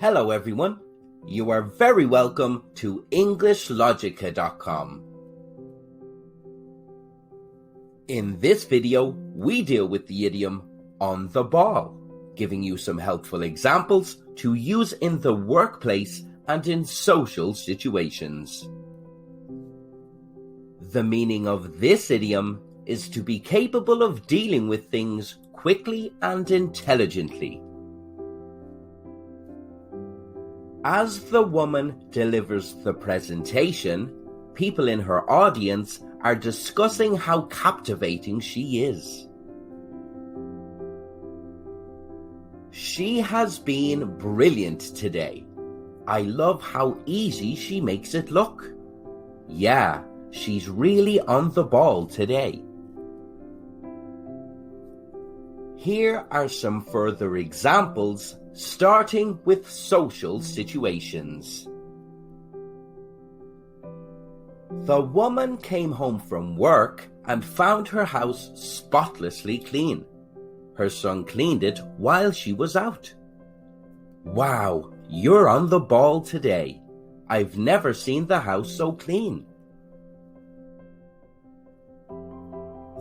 Hello everyone, you are very welcome to EnglishLogica.com. In this video, we deal with the idiom on the ball, giving you some helpful examples to use in the workplace and in social situations. The meaning of this idiom is to be capable of dealing with things quickly and intelligently. As the woman delivers the presentation, people in her audience are discussing how captivating she is. She has been brilliant today. I love how easy she makes it look. Yeah, she's really on the ball today. Here are some further examples, starting with social situations. The woman came home from work and found her house spotlessly clean. Her son cleaned it while she was out. Wow, you're on the ball today. I've never seen the house so clean.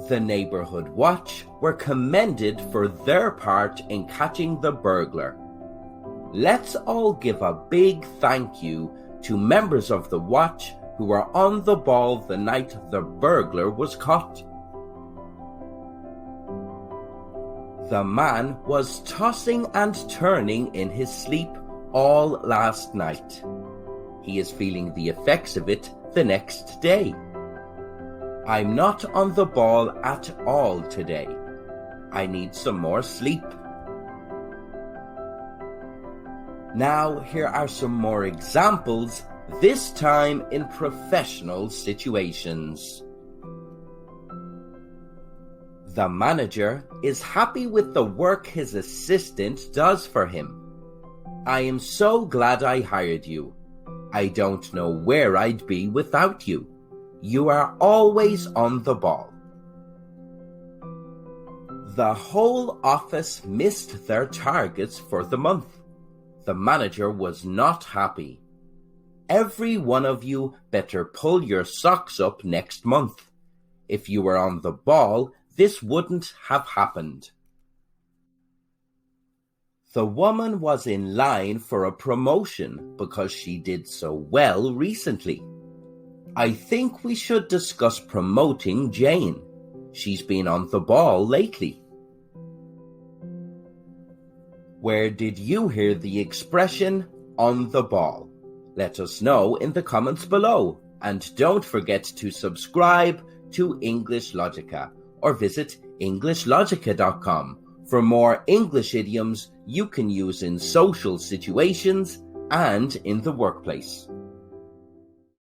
The neighborhood watch were commended for their part in catching the burglar. Let's all give a big thank you to members of the watch who were on the ball the night the burglar was caught. The man was tossing and turning in his sleep all last night. He is feeling the effects of it the next day. I'm not on the ball at all today. I need some more sleep. Now, here are some more examples, this time in professional situations. The manager is happy with the work his assistant does for him. I am so glad I hired you. I don't know where I'd be without you. You are always on the ball. The whole office missed their targets for the month. The manager was not happy. Every one of you better pull your socks up next month. If you were on the ball, this wouldn't have happened. The woman was in line for a promotion because she did so well recently. I think we should discuss promoting Jane. She's been on the ball lately. Where did you hear the expression on the ball? Let us know in the comments below. And don't forget to subscribe to EnglishLogica or visit EnglishLogica.com for more English idioms you can use in social situations and in the workplace.